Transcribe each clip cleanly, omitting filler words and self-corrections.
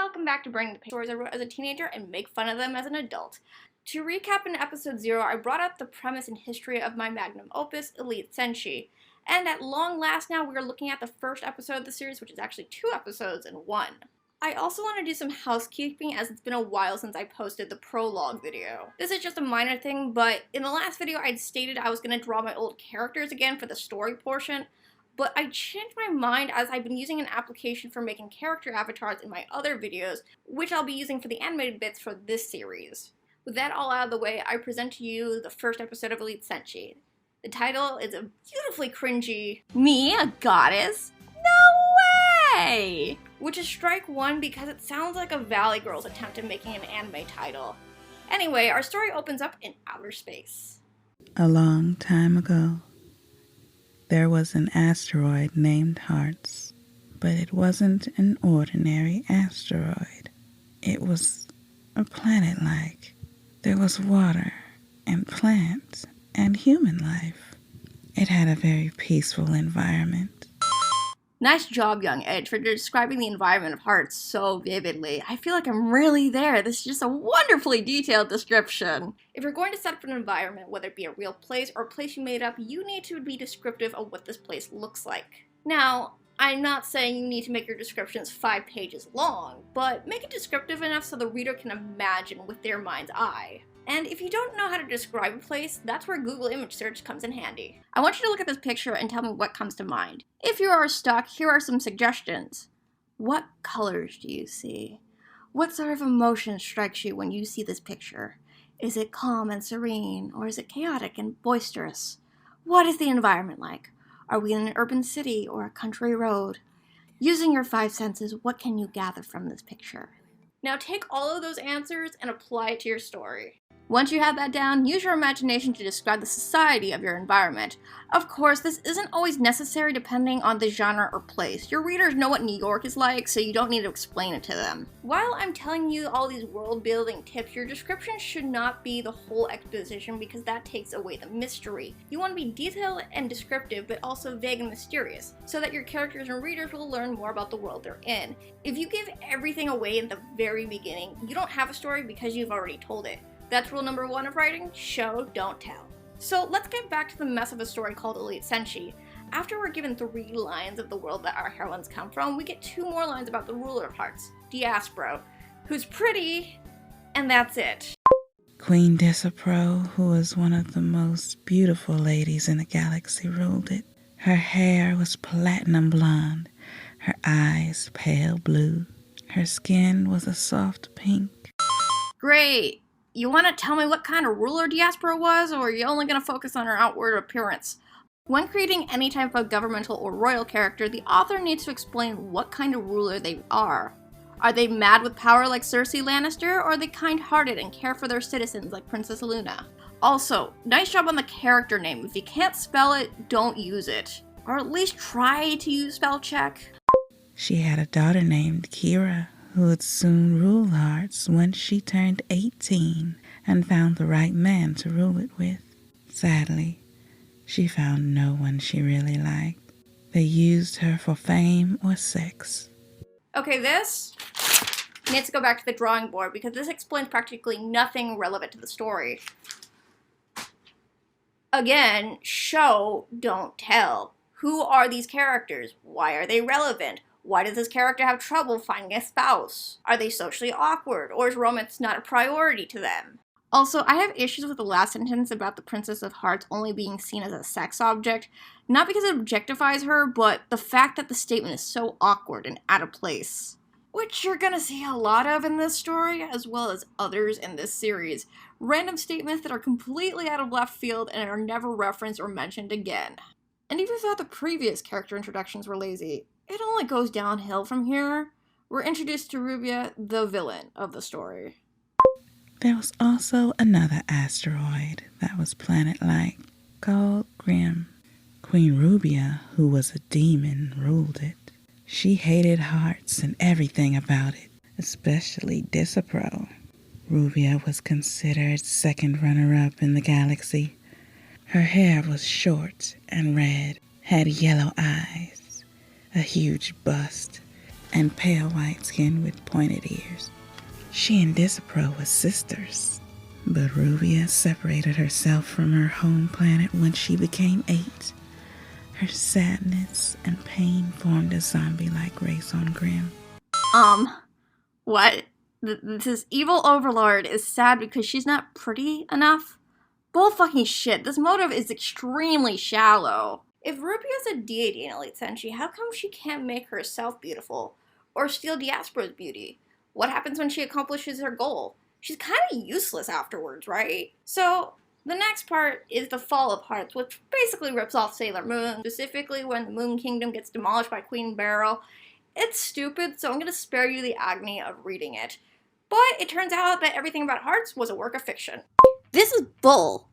welcome back to Bringing the Stories I wrote as a teenager and make fun of them as an adult. To recap, in episode 0, I brought up the premise and history of my magnum opus, Elite Senshi. And at long last now, we are looking at the first episode of the series, which is actually 2 episodes in 1. I also want to do some housekeeping, as it's been a while since I posted the prologue video. This is just a minor thing, but in the last video I'd stated I was going to draw my old characters again for the story portion, but I changed my mind as I've been using an application for making character avatars in my other videos, which I'll be using for the animated bits for this series. With that all out of the way, I present to you the first episode of Elite Senshi. The title is a beautifully cringy, "Me, a goddess? No way!" Which is strike one because it sounds like a Valley Girls attempt at making an anime title. Anyway, our story opens up in outer space. A long time ago, there was an asteroid named Hearts, but it wasn't an ordinary asteroid. It was a planet-like. There was water and plants and human life. It had a very peaceful environment. Nice job, Young Edge, for describing the environment of Hearts so vividly. I feel like I'm really there. This is just a wonderfully detailed description. If you're going to set up an environment, whether it be a real place or a place you made up, you need to be descriptive of what this place looks like. Now, I'm not saying you need to make your descriptions 5 pages long, but make it descriptive enough so the reader can imagine with their mind's eye. And if you don't know how to describe a place, that's where Google image search comes in handy. I want you to look at this picture and tell me what comes to mind. If you are stuck, here are some suggestions. What colors do you see? What sort of emotion strikes you when you see this picture? Is it calm and serene, or is it chaotic and boisterous? What is the environment like? Are we in an urban city or a country road? Using your 5 senses, what can you gather from this picture? Now take all of those answers and apply it to your story. Once you have that down, use your imagination to describe the society of your environment. Of course, this isn't always necessary depending on the genre or place. Your readers know what New York is like, so you don't need to explain it to them. While I'm telling you all these world-building tips, your description should not be the whole exposition because that takes away the mystery. You want to be detailed and descriptive, but also vague and mysterious, so that your characters and readers will learn more about the world they're in. If you give everything away in the very beginning, you don't have a story because you've already told it. That's rule number 1 of writing: show, don't tell. So let's get back to the mess of a story called Elite Senshi. After we're given 3 lines of the world that our heroines come from, we get 2 more lines about the ruler of Hearts, Diaspro, who's pretty, and that's it. Queen Diaspro, who was one of the most beautiful ladies in the galaxy, ruled it. Her hair was platinum blonde, her eyes pale blue, her skin was a soft pink. Great! You want to tell me what kind of ruler Diaspora was, or are you only going to focus on her outward appearance? When creating any type of governmental or royal character, the author needs to explain what kind of ruler they are. Are they mad with power like Cersei Lannister, or are they kind-hearted and care for their citizens like Princess Luna? Also, nice job on the character name. If you can't spell it, don't use it. Or at least try to use spell check. She had a daughter named Keira, who would soon rule Hearts once she turned 18 and found the right man to rule it with. Sadly, she found no one she really liked. They used her for fame or sex. Okay, this needs to go back to the drawing board because this explains practically nothing relevant to the story. Again, show, don't tell. Who are these characters? Why are they relevant? Why does this character have trouble finding a spouse? Are they socially awkward, or is romance not a priority to them? Also, I have issues with the last sentence about the Princess of Hearts only being seen as a sex object, not because it objectifies her, but the fact that the statement is so awkward and out of place. Which you're gonna see a lot of in this story, as well as others in this series. Random statements that are completely out of left field and are never referenced or mentioned again. And even though the previous character introductions were lazy, it only goes downhill from here. We're introduced to Rubia, the villain of the story. There was also another asteroid that was planet-like, called Grim. Queen Rubia, who was a demon, ruled it. She hated Hearts and everything about it, especially Diaspro. Rubia was considered second runner-up in the galaxy. Her hair was short and red, had yellow eyes, a huge bust, and pale white skin with pointed ears. She and Disapro were sisters, but Rubia separated herself from her home planet when she became 8. Her sadness and pain formed a zombie-like race on Grimm. What? This evil overlord is sad because she's not pretty enough? Bull fucking shit, this motive is extremely shallow. If Rubia's a deity in Elite Senshi, how come she can't make herself beautiful? Or steal Diaspora's beauty? What happens when she accomplishes her goal? She's kind of useless afterwards, right? So, the next part is the Fall of Hearts, which basically rips off Sailor Moon, specifically when the Moon Kingdom gets demolished by Queen Beryl. It's stupid, so I'm going to spare you the agony of reading it. But it turns out that everything about Hearts was a work of fiction. This is bull!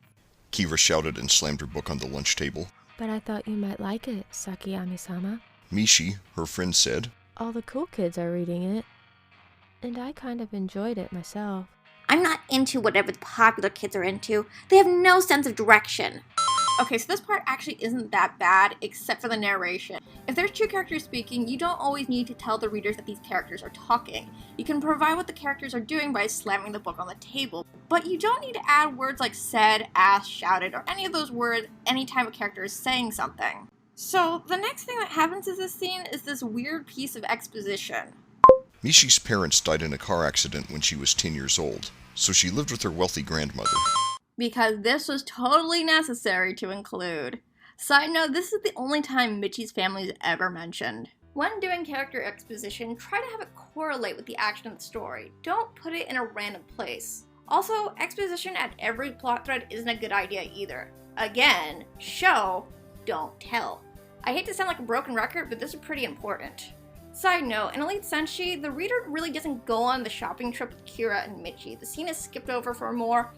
Keira shouted and slammed her book on the lunch table. But I thought you might like it, Sakiyami-sama. Michi, her friend, said. All the cool kids are reading it. And I kind of enjoyed it myself. I'm not into whatever the popular kids are into. They have no sense of direction. Okay, so this part actually isn't that bad, except for the narration. If there's 2 characters speaking, you don't always need to tell the readers that these characters are talking. You can provide what the characters are doing by slamming the book on the table. But you don't need to add words like said, asked, shouted, or any of those words anytime a character is saying something. So, the next thing that happens in this scene is this weird piece of exposition. Michi's parents died in a car accident when she was 10 years old, so she lived with her wealthy grandmother. Because this was totally necessary to include. Side note, this is the only time Michi's family is ever mentioned. When doing character exposition, try to have it correlate with the action of the story. Don't put it in a random place. Also, exposition at every plot thread isn't a good idea either. Again, show, don't tell. I hate to sound like a broken record, but this is pretty important. Side note, in Elite Senshi, the reader really doesn't go on the shopping trip with Keira and Michi. The scene is skipped over for more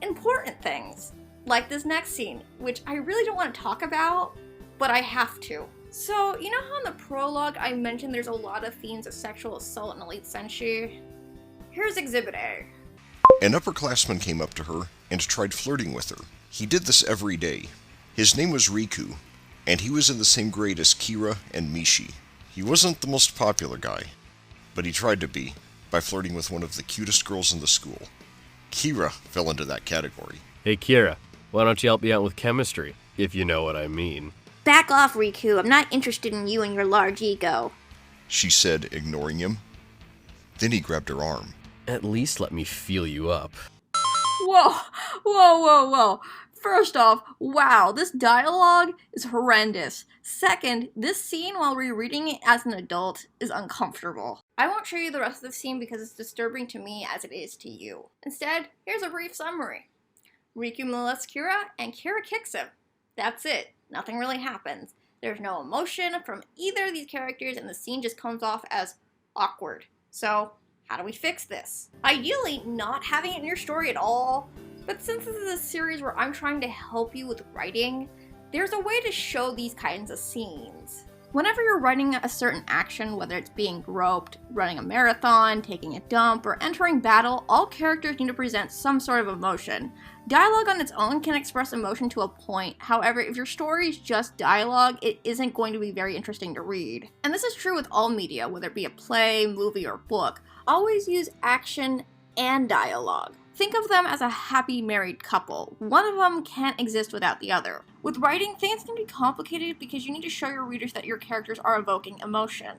important things, like this next scene, which I really don't want to talk about, but I have to. So, you know how in the prologue I mentioned there's a lot of themes of sexual assault in Elite Senshi? Here's Exhibit A. An upperclassman came up to her and tried flirting with her. He did this every day. His name was Riku, and he was in the same grade as Keira and Michi. He wasn't the most popular guy, but he tried to be, by flirting with one of the cutest girls in the school. Keira fell into that category. Hey Keira, why don't you help me out with chemistry, if you know what I mean? Back off, Riku. I'm not interested in you and your large ego. She said, ignoring him. Then he grabbed her arm. At least let me feel you up. Whoa. First off, wow, this dialogue is horrendous. Second, this scene while rereading it as an adult is uncomfortable. I won't show you the rest of the scene because it's disturbing to me as it is to you. Instead, here's a brief summary. Riku molests Keira and Keira kicks him. That's it. Nothing really happens. There's no emotion from either of these characters and the scene just comes off as awkward. So, how do we fix this? Ideally, not having it in your story at all. But since this is a series where I'm trying to help you with writing, there's a way to show these kinds of scenes. Whenever you're writing a certain action, whether it's being groped, running a marathon, taking a dump, or entering battle, all characters need to present some sort of emotion. Dialogue on its own can express emotion to a point, however, if your story is just dialogue, it isn't going to be very interesting to read. And this is true with all media, whether it be a play, movie, or book. Always use action and dialogue. Think of them as a happy married couple. One of them can't exist without the other. With writing, things can be complicated because you need to show your readers that your characters are evoking emotion.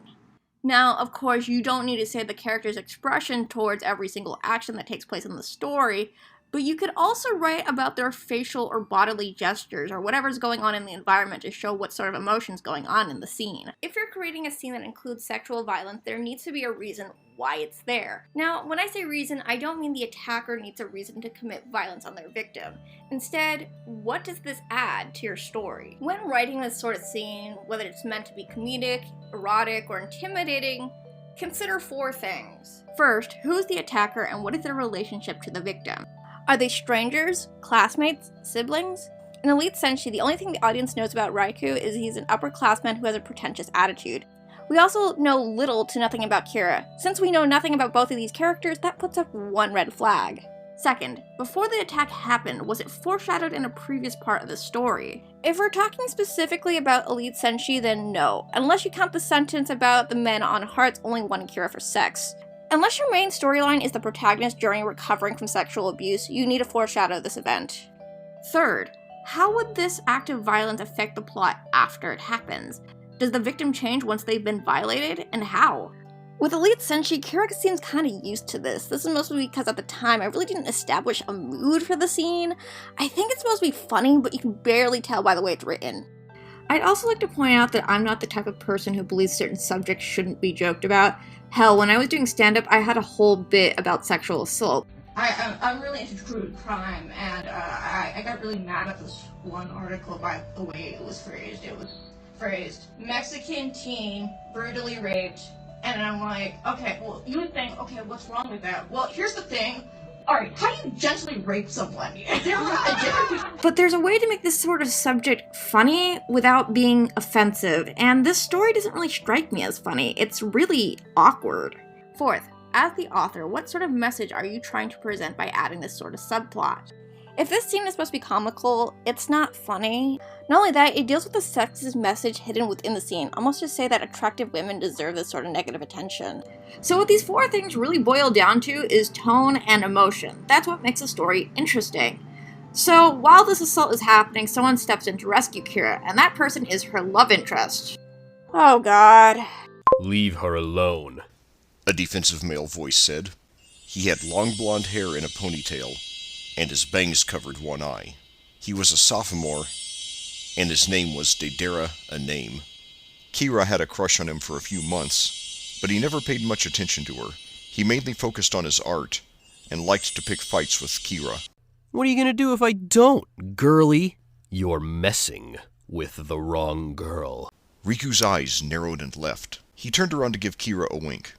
Now, of course, you don't need to say the character's expression towards every single action that takes place in the story, but you could also write about their facial or bodily gestures or whatever's going on in the environment to show what sort of emotion's going on in the scene. If you're creating a scene that includes sexual violence, there needs to be a reason why it's there. Now, when I say reason, I don't mean the attacker needs a reason to commit violence on their victim. Instead, what does this add to your story? When writing this sort of scene, whether it's meant to be comedic, erotic, or intimidating, consider 4 things. First, who's the attacker and what is their relationship to the victim? Are they strangers, classmates, siblings? In Elite Senshi, the only thing the audience knows about Riku is he's an upperclassman who has a pretentious attitude. We also know little to nothing about Keira. Since we know nothing about both of these characters, that puts up one red flag. Second, before the attack happened, was it foreshadowed in a previous part of the story? If we're talking specifically about Elite Senshi, then no, unless you count the sentence about the men on Hearts only wanting Keira for sex. Unless your main storyline is the protagonist's journey recovering from sexual abuse, you need to foreshadow this event. Third, how would this act of violence affect the plot after it happens? Does the victim change once they've been violated, and how? With Elite Senshi, Keira seems kinda used to this. This is mostly because at the time I really didn't establish a mood for the scene. I think it's supposed to be funny, but you can barely tell by the way it's written. I'd also like to point out that I'm not the type of person who believes certain subjects shouldn't be joked about. Hell, when I was doing stand-up, I had a whole bit about sexual assault. I'm really into true crime, and I got really mad at this one article by the way it was phrased. It was phrased, Mexican teen brutally raped, and I'm like, okay, well, you would think, okay, what's wrong with that? Well, here's the thing. Alright, how do you gently rape someone? But there's a way to make this sort of subject funny without being offensive, and this story doesn't really strike me as funny. It's really awkward. Fourth, as the author, what sort of message are you trying to present by adding this sort of subplot? If this scene is supposed to be comical, it's not funny. Not only that, it deals with the sexist message hidden within the scene, almost to say that attractive women deserve this sort of negative attention. So what these four things really boil down to is tone and emotion. That's what makes a story interesting. So while this assault is happening, someone steps in to rescue Keira, and that person is her love interest. Oh god. Leave her alone, a defensive male voice said. He had long blonde hair in a ponytail, and his bangs covered one eye. He was a sophomore, and his name was Deidara, a name. Keira had a crush on him for a few months, but he never paid much attention to her. He mainly focused on his art, and liked to pick fights with Keira. What are you gonna do if I don't, girly? You're messing with the wrong girl. Riku's eyes narrowed and left. He turned around to give Keira a wink.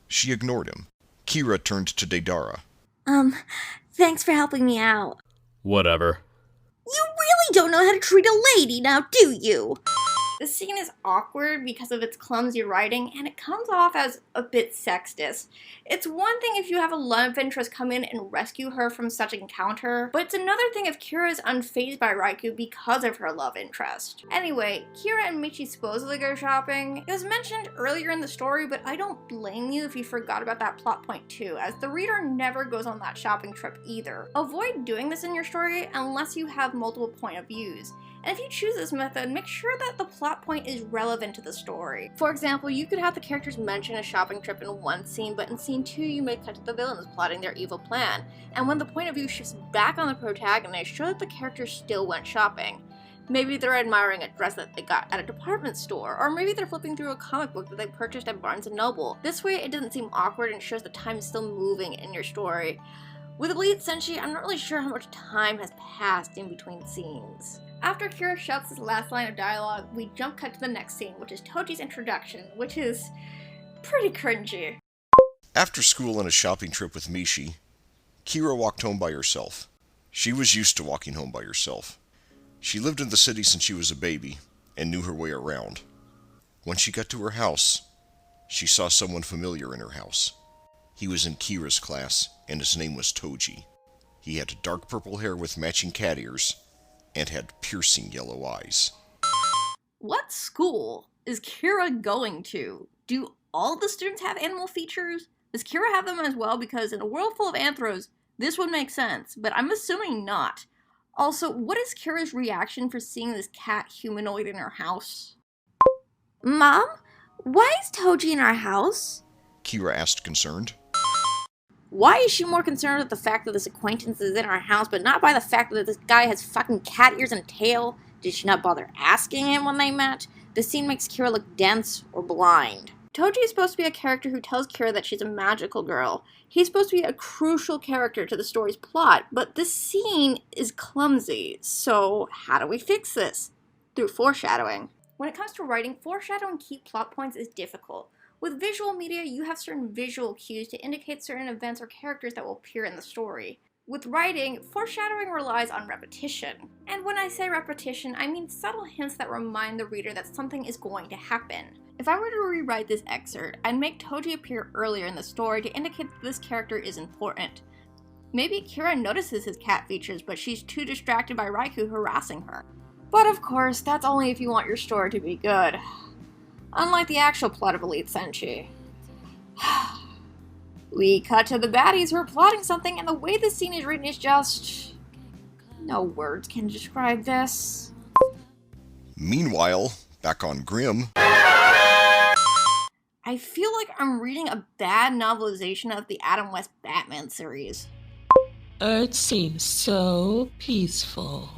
She ignored him. Keira turned to Deidara. Thanks for helping me out. Whatever. You really don't know how to treat a lady now, do you? This scene is awkward because of its clumsy writing, and it comes off as a bit sexist. It's one thing if you have a love interest come in and rescue her from such an encounter, but it's another thing if Keira is unfazed by Riku because of her love interest. Anyway, Keira and Michi supposedly go shopping. It was mentioned earlier in the story, but I don't blame you if you forgot about that plot point too, as the reader never goes on that shopping trip either. Avoid doing this in your story unless you have multiple point of views. And if you choose this method, make sure that the plot point is relevant to the story. For example, you could have the characters mention a shopping trip in one scene, but in scene 2 you may cut to the villains plotting their evil plan. And when the point of view shifts back on the protagonist, show that the characters still went shopping. Maybe they're admiring a dress that they got at a department store, or maybe they're flipping through a comic book that they purchased at Barnes & Noble. This way it doesn't seem awkward and shows the time is still moving in your story. With Elite Senshi, I'm not really sure how much time has passed in between scenes. After Keira shouts his last line of dialogue, we jump cut to the next scene, which is Touji's introduction, which is pretty cringy. After school and a shopping trip with Michi, Keira walked home by herself. She was used to walking home by herself. She lived in the city since she was a baby, and knew her way around. When she got to her house, she saw someone familiar in her house. He was in Keira's class, and his name was Touji. He had dark purple hair with matching cat ears, and had piercing yellow eyes. What school is Keira going to? Do all the students have animal features? Does Keira have them as well? Because in a world full of anthros, this would make sense, but I'm assuming not. Also, what is Keira's reaction for seeing this cat humanoid in her house? Mom? Why is Touji in our house? Keira asked, concerned. Why is she more concerned with the fact that this acquaintance is in our house, but not by the fact that this guy has fucking cat ears and a tail? Did she not bother asking him when they met? This scene makes Keira look dense or blind. Touji is supposed to be a character who tells Keira that she's a magical girl. He's supposed to be a crucial character to the story's plot, but this scene is clumsy. So how do we fix this? Through foreshadowing. When it comes to writing, foreshadowing key plot points is difficult. With visual media, you have certain visual cues to indicate certain events or characters that will appear in the story. With writing, foreshadowing relies on repetition. And when I say repetition, I mean subtle hints that remind the reader that something is going to happen. If I were to rewrite this excerpt, I'd make Touji appear earlier in the story to indicate that this character is important. Maybe Keira notices his cat features, but she's too distracted by Riku harassing her. But of course, that's only if you want your story to be good. Unlike the actual plot of Elite Senshi. We cut to the baddies who are plotting something, and the way this scene is written is just... no words can describe this. Meanwhile, back on Grimm... I feel like I'm reading a bad novelization of the Adam West Batman series. Earth seems so peaceful,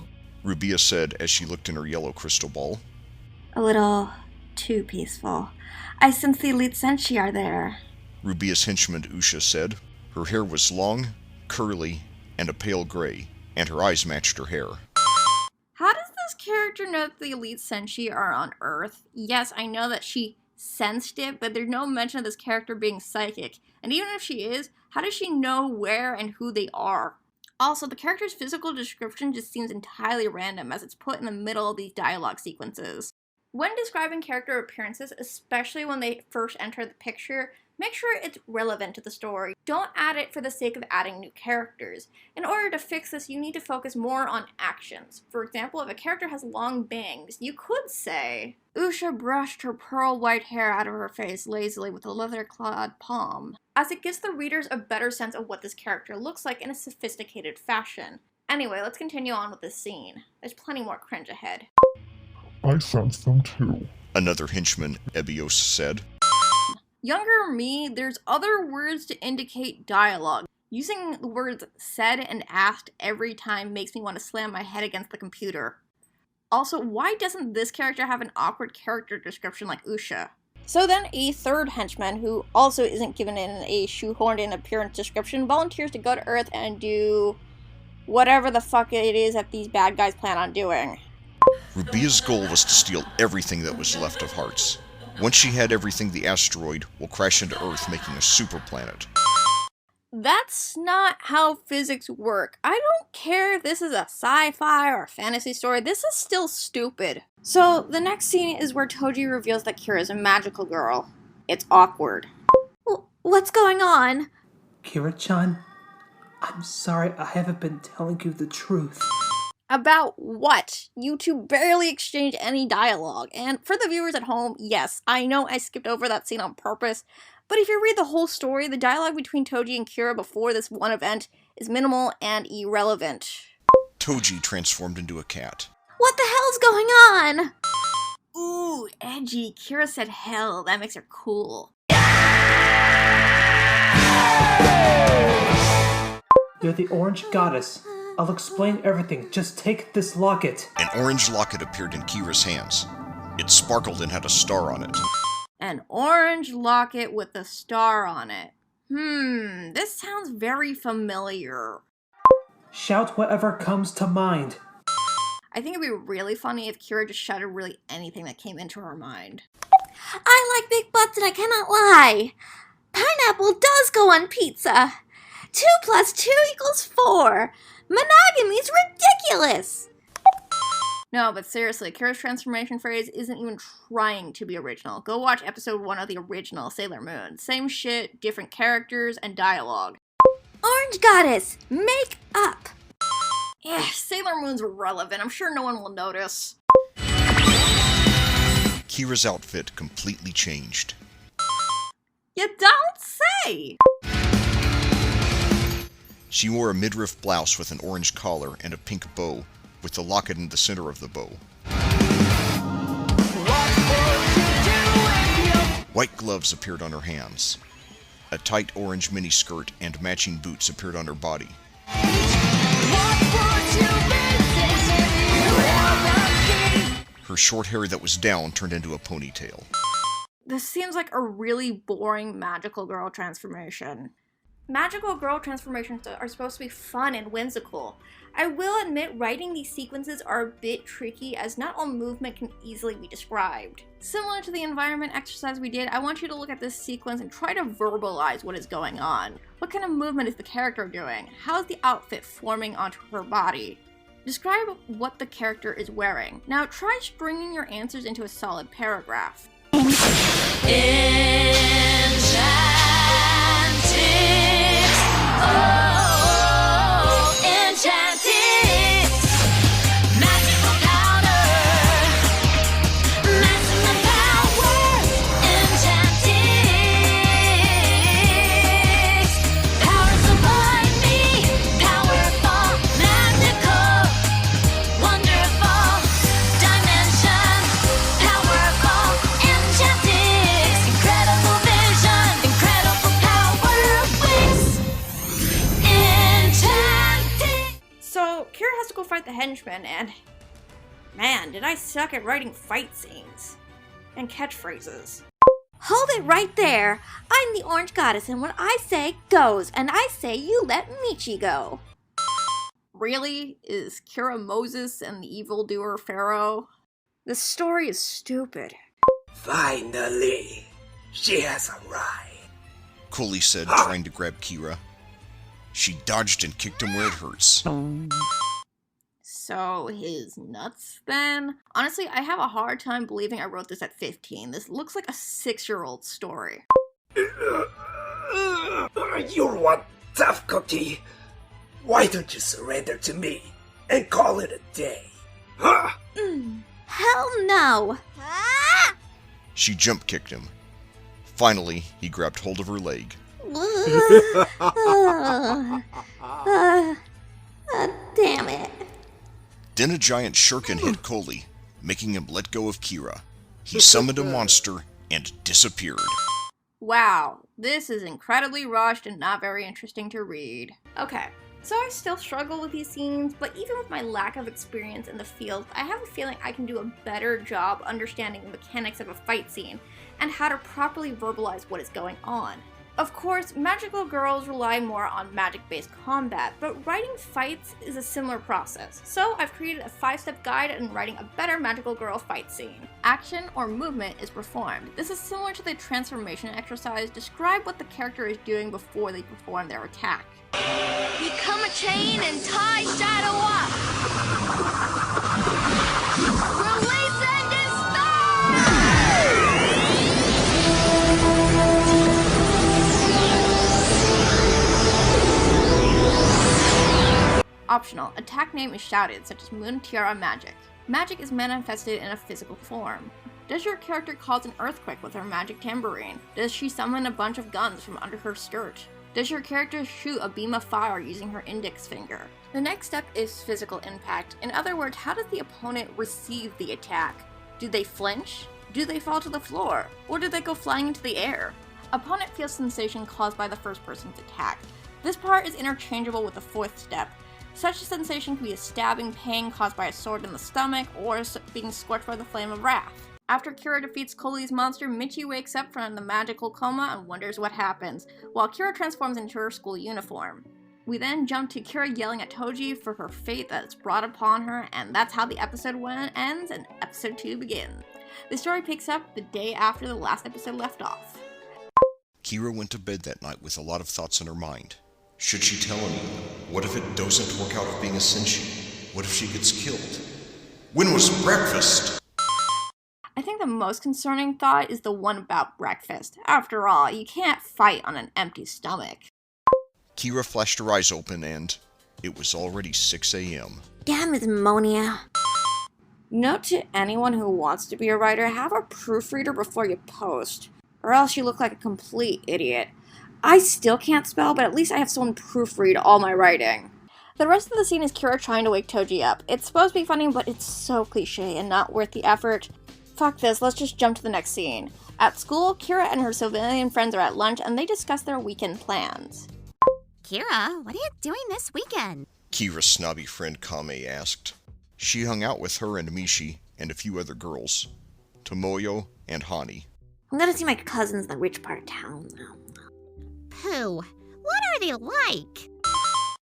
Rubia said as she looked in her yellow crystal ball. A little too peaceful. I sense the Elite Senshi are there. Rubia's henchman Usha said. Her hair was long, curly, and a pale gray, and her eyes matched her hair. How does this character know that the Elite Senshi are on Earth? Yes, I know that she sensed it, but there's no mention of this character being psychic. And even if she is, how does she know where and who they are? Also, the character's physical description just seems entirely random as it's put in the middle of these dialogue sequences. When describing character appearances, especially when they first enter the picture, make sure it's relevant to the story. Don't add it for the sake of adding new characters. In order to fix this, you need to focus more on actions. For example, if a character has long bangs, you could say, Usha brushed her pearl white hair out of her face lazily with a leather-clad palm, as it gives the readers a better sense of what this character looks like in a sophisticated fashion. Anyway, let's continue on with this scene. There's plenty more cringe ahead. I sense them too, another henchman, Ebios, said. Younger me, there's other words to indicate dialogue. Using the words said and asked every time makes me want to slam my head against the computer. Also, why doesn't this character have an awkward character description like Usha? So then a third henchman, who also isn't given in a shoehorned in appearance description, volunteers to go to Earth and do whatever the fuck it is that these bad guys plan on doing. Rubia's goal was to steal everything that was left of Hearts. Once she had everything, the asteroid will crash into Earth, making a super planet. That's not how physics work. I don't care if this is a sci-fi or a fantasy story, this is still stupid. So, the next scene is where Touji reveals that Keira is a magical girl. It's awkward. What's going on? Keira-chan, I'm sorry I haven't been telling you the truth. About what? You two barely exchanged any dialogue. And for the viewers at home, yes, I know I skipped over that scene on purpose, but if you read the whole story, the dialogue between Touji and Keira before this one event is minimal and irrelevant. Touji transformed into a cat. What the hell's going on? Ooh, edgy. Keira said hell. That makes her cool. You're the orange goddess. I'll explain everything. Just take this locket. An orange locket appeared in Keira's hands. It sparkled and had a star on it. An orange locket with a star on it. This sounds very familiar. Shout whatever comes to mind. I think it'd be really funny if Keira just shouted really anything that came into her mind. I like big butts and I cannot lie. Pineapple does go on pizza. 2 + 2 = 4. Monogamy's ridiculous! No, but seriously, Keira's transformation phrase isn't even trying to be original. Go watch episode 1 of the original Sailor Moon. Same shit, different characters, and dialogue. Orange Goddess, make up! Yeah, Sailor Moon's relevant. I'm sure no one will notice. Keira's outfit completely changed. You don't say! She wore a midriff blouse with an orange collar and a pink bow, with the locket in the center of the bow. White gloves appeared on her hands. A tight orange miniskirt and matching boots appeared on her body. Her short hair that was down turned into a ponytail. This seems like a really boring magical girl transformation. Magical girl transformations are supposed to be fun and whimsical. I will admit writing these sequences are a bit tricky as not all movement can easily be described. Similar to the environment exercise we did, I want you to look at this sequence and try to verbalize what is going on. What kind of movement is the character doing? How is the outfit forming onto her body? Describe what the character is wearing. Now try stringing your answers into a solid paragraph. Enchanted. Oh. fight the henchmen, and man, did I suck at writing fight scenes and catchphrases. Hold it right there. I'm the Orange Goddess, and when I say goes, and I say you let Michi go. Really? Is Keira Moses and the evildoer Pharaoh? This story is stupid. Finally, she has arrived, Koli said, trying to grab Keira. She dodged and kicked him where it hurts. So, his nuts, then? Honestly, I have a hard time believing I wrote this at 15. This looks like a 6-year-old story. You're one tough cookie. Why don't you surrender to me and call it a day? Huh? Hell no! She jump-kicked him. Finally, he grabbed hold of her leg. Damn it. Then a giant shuriken hit Koli, making him let go of Keira. He summoned a monster and disappeared. Wow, this is incredibly rushed and not very interesting to read. Okay, so I still struggle with these scenes, but even with my lack of experience in the field, I have a feeling I can do a better job understanding the mechanics of a fight scene and how to properly verbalize what is going on. Of course, magical girls rely more on magic-based combat, but writing fights is a similar process. So I've created a 5-step guide in writing a better magical girl fight scene. Action or movement is performed. This is similar to the transformation exercise. Describe what the character is doing before they perform their attack. Become a chain and tie Shadow up! Release and destroy! Optional. Attack name is shouted, such as Moon Tiara Magic. Magic is manifested in a physical form. Does your character cause an earthquake with her magic tambourine? Does she summon a bunch of guns from under her skirt? Does your character shoot a beam of fire using her index finger? The next step is physical impact. In other words, how does the opponent receive the attack? Do they flinch? Do they fall to the floor? Or do they go flying into the air? Opponent feels sensation caused by the first person's attack. This part is interchangeable with the 4th step. Such a sensation can be a stabbing pain caused by a sword in the stomach, or being scorched by the flame of wrath. After Keira defeats Koli's monster, Michi wakes up from the magical coma and wonders what happens, while Keira transforms into her school uniform. We then jump to Keira yelling at Touji for her fate that's brought upon her, and that's how the episode 1 ends and episode 2 begins. The story picks up the day after the last episode left off. Keira went to bed that night with a lot of thoughts in her mind. Should she tell anyone? What if it doesn't work out of being a Senshi? What if she gets killed? When was breakfast? I think the most concerning thought is the one about breakfast. After all, you can't fight on an empty stomach. Keira flashed her eyes open and it was already 6 a.m. Damn it, ammonia. Note to anyone who wants to be a writer, have a proofreader before you post, or else you look like a complete idiot. I still can't spell, but at least I have someone proofread all my writing. The rest of the scene is Keira trying to wake Touji up. It's supposed to be funny, but it's so cliche and not worth the effort. Fuck this, let's just jump to the next scene. At school, Keira and her civilian friends are at lunch and they discuss their weekend plans. Keira, what are you doing this weekend? Keira's snobby friend Kame asked. She hung out with her and Michi and a few other girls, Tomoyo and Hani. I'm gonna see my cousins in the rich part of town now. Pooh, what are they like?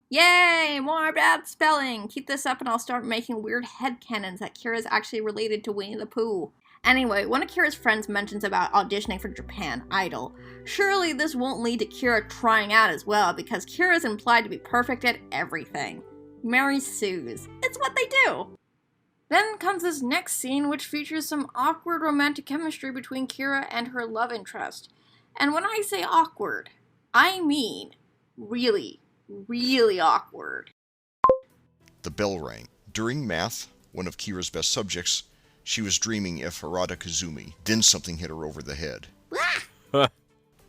Yay, more bad spelling! Keep this up and I'll start making weird headcanons that Keira's actually related to Winnie the Pooh. Anyway, one of Keira's friends mentions about auditioning for Japan Idol. Surely this won't lead to Keira trying out as well, because Keira's implied to be perfect at everything. Mary sues. It's what they do! Then comes this next scene, which features some awkward romantic chemistry between Keira and her love interest. And when I say awkward, I mean really, really awkward. The bell rang. During math, one of Keira's best subjects, she was dreaming of Harada Kazumi. Then something hit her over the head.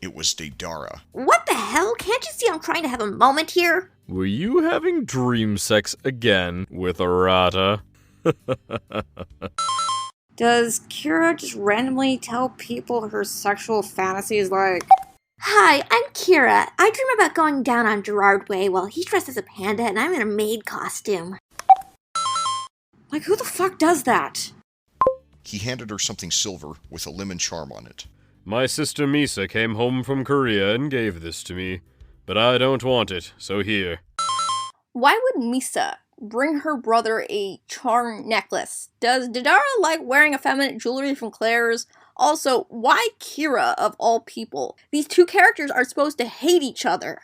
It was Deidara. What the hell? Can't you see I'm trying to have a moment here? Were you having dream sex again with Arata? Does Keira just randomly tell people her sexual fantasies like, Hi, I'm Keira. I dream about going down on Gerard Way while he's dressed as a panda and I'm in a maid costume. Like, who the fuck does that? He handed her something silver with a lemon charm on it. My sister Misa came home from Korea and gave this to me, but I don't want it, so here. Why would Misa bring her brother a charm necklace? Does Deidara like wearing effeminate jewelry from Claire's? Also, why Keira of all people? These two characters are supposed to hate each other.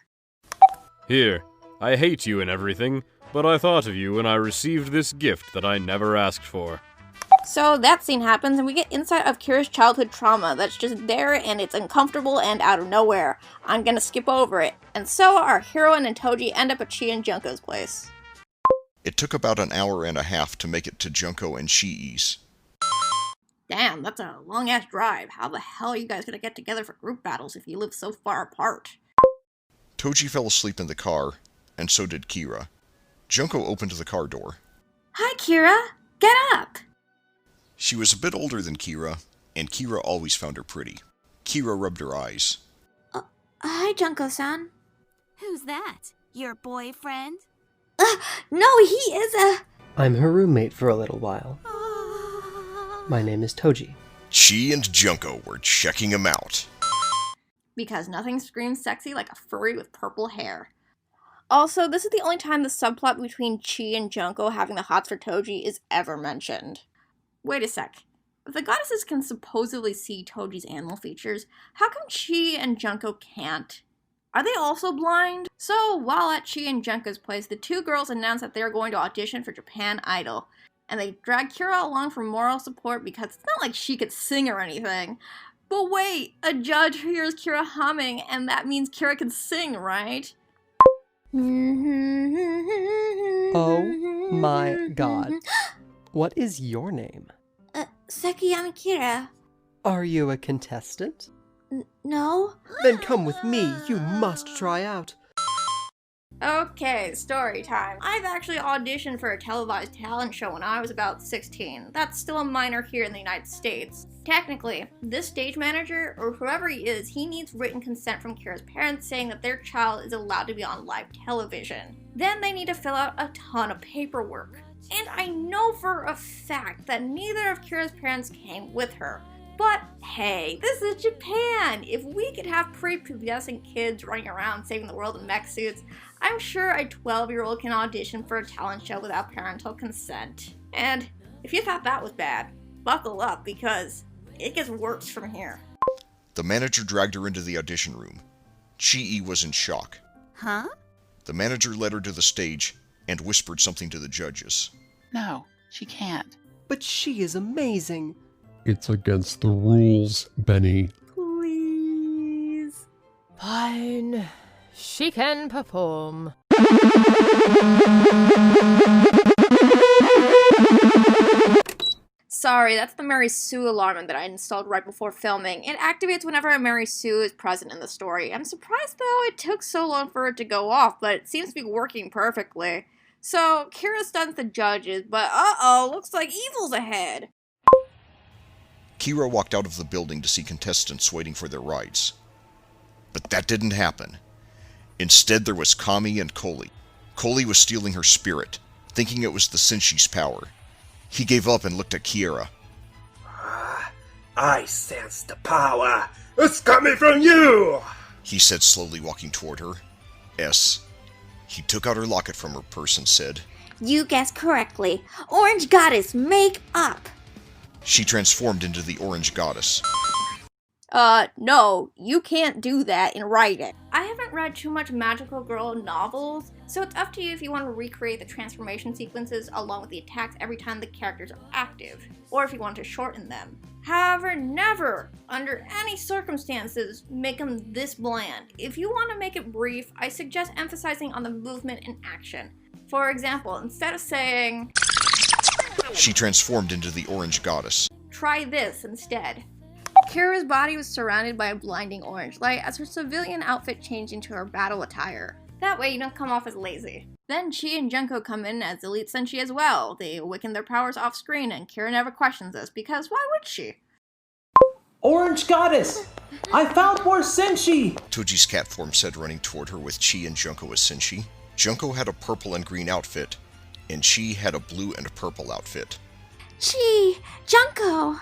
Here, I hate you and everything, but I thought of you when I received this gift that I never asked for. So that scene happens and we get insight of Keira's childhood trauma that's just there and it's uncomfortable and out of nowhere. I'm gonna skip over it. And so our heroine and Touji end up at Chii and Junko's place. It took about an hour and a half to make it to Junko and Chii's. Damn, that's a long-ass drive. How the hell are you guys gonna get together for group battles if you live so far apart? Touji fell asleep in the car, and so did Keira. Junko opened the car door. Hi, Keira. Get up. She was a bit older than Keira, and Keira always found her pretty. Keira rubbed her eyes. Hi, Junko-san. Who's that? Your boyfriend? No, he is a... I'm her roommate for a little while. My name is Touji. Chii and Junko were checking him out. Because nothing screams sexy like a furry with purple hair. Also, this is the only time the subplot between Chii and Junko having the hots for Touji is ever mentioned. Wait a sec. If the goddesses can supposedly see Touji's animal features, how come Chii and Junko can't? Are they also blind? So, while at Chii and Junko's place, the two girls announce that they are going to audition for Japan Idol. And they drag Keira along for moral support because it's not like she could sing or anything. But wait, a judge hears Keira humming, and that means Keira can sing, right? Oh my god. What is your name? Sekiyami Keira. Are you a contestant? No? Then come with me, you must try out. Okay, story time. I've actually auditioned for a televised talent show when I was about 16. That's still a minor here in the United States. Technically, this stage manager, or whoever he is, he needs written consent from Keira's parents saying that their child is allowed to be on live television. Then they need to fill out a ton of paperwork. And I know for a fact that neither of Keira's parents came with her. But hey, this is Japan! If we could have prepubescent kids running around saving the world in mech suits, I'm sure a 12-year-old can audition for a talent show without parental consent. And if you thought that was bad, buckle up because it gets worse from here. The manager dragged her into the audition room. Chii was in shock. Huh? The manager led her to the stage and whispered something to the judges. No, she can't. But she is amazing. It's against the rules, Beni. Please. Fine. She can perform. Sorry, that's the Mary Sue alarm that I installed right before filming. It activates whenever a Mary Sue is present in the story. I'm surprised though it took so long for it to go off, but it seems to be working perfectly. So, Keira stuns the judges, but uh-oh, looks like evil's ahead. Keira walked out of the building to see contestants waiting for their rides. But that didn't happen. Instead, there was Kame and Koli. Koli was stealing her spirit, thinking it was the Senshi's power. He gave up and looked at Keira. I sense the power. It's coming from you! He said, slowly walking toward her. He took out her locket from her purse and said, You guessed correctly. Orange Goddess, make up! She transformed into the Orange Goddess. No, you can't do that in writing. I haven't read too much magical girl novels, so it's up to you if you want to recreate the transformation sequences along with the attacks every time the characters are active, or if you want to shorten them. However, never, under any circumstances, make them this bland. If you want to make it brief, I suggest emphasizing on the movement and action. For example, instead of saying, She transformed into the Orange Goddess. Try this instead. Keira's body was surrounded by a blinding orange light as her civilian outfit changed into her battle attire. That way you don't come off as lazy. Then Chii and Junko come in as Elite Senshi as well. They awaken their powers off screen and Keira never questions this because why would she? Orange Goddess! I found more Senshi! Touji's cat form said, running toward her with Chii and Junko as Senshi. Junko had a purple and green outfit, and Chii had a blue and purple outfit. Chii! Junko!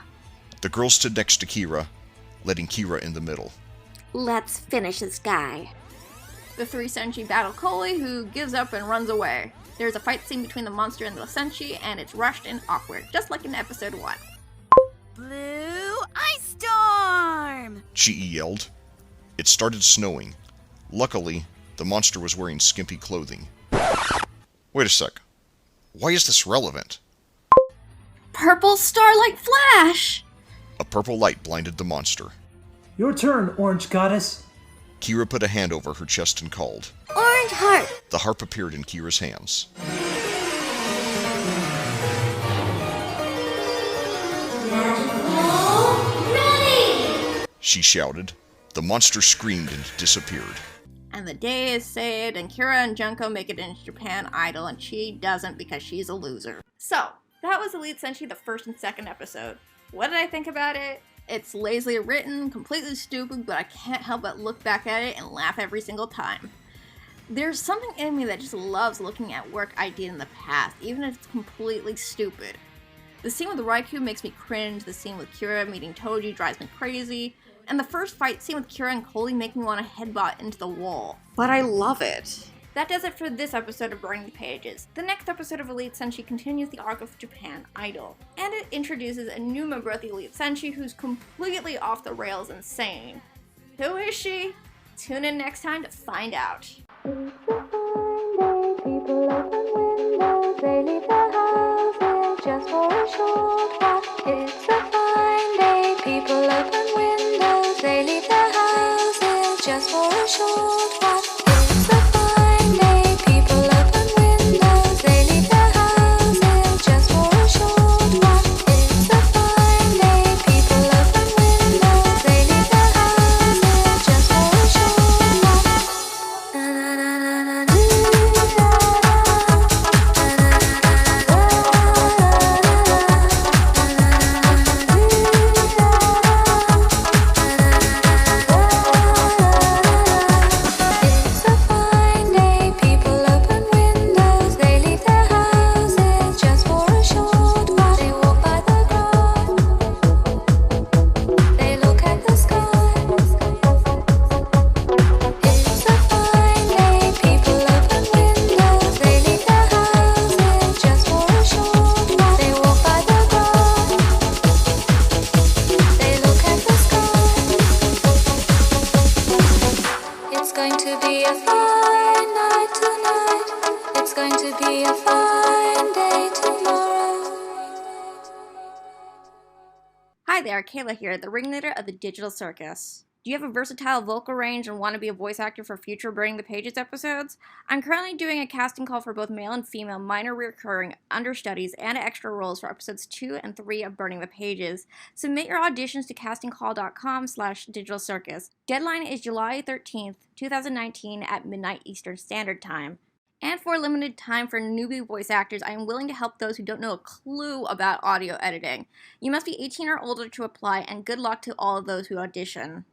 The girl stood next to Keira, letting Keira in the middle. Let's finish this guy. The three Senshi battle Koli, who gives up and runs away. There's a fight scene between the monster and the Senshi, and it's rushed and awkward, just like in episode 1. Blue ice storm! Chii yelled. It started snowing. Luckily, the monster was wearing skimpy clothing. Wait a sec. Why is this relevant? Purple starlight flash! A purple light blinded the monster. Your turn, Orange Goddess. Keira put a hand over her chest and called. Orange heart! The harp appeared in Kira's hands. Ready! She shouted. The monster screamed and disappeared. And the day is saved, and Keira and Junko make it into Japan Idol, and Chii doesn't because she's a loser. So, that was Elite Senshi, the first and second episode. What did I think about it? It's lazily written, completely stupid, but I can't help but look back at it and laugh every single time. There's something in me that just loves looking at work I did in the past, even if it's completely stupid. The scene with Riku makes me cringe, the scene with Keira meeting Touji drives me crazy, and the first fight scene with Keira and Koli make me want to headbutt into the wall. But I love it. That does it for this episode of Burning the Pages. The next episode of Elite Senshi continues the arc of Japan Idol, and it introduces a new member of the Elite Senshi who's completely off the rails insane. Who is she? Tune in next time to find out. People open windows, they leave their houses just for a short while. It's a fine day. People open windows, they leave their houses just for a short while. It's a fine day. People open windows, they leave their houses just for a short while. It's a fine day. People open windows, they leave their houses just for a short while. Hi there, Kayla here, the ringleader of the Digital Circus. Do you have a versatile vocal range and want to be a voice actor for future Burning the Pages episodes? I'm currently doing a casting call for both male and female minor recurring understudies and extra roles for episodes 2 and 3 of Burning the Pages. Submit your auditions to castingcall.com/Digital Circus. Deadline is July 13th, 2019 at midnight Eastern Standard Time. And for a limited time for newbie voice actors, I am willing to help those who don't know a clue about audio editing. You must be 18 or older to apply, and good luck to all of those who audition.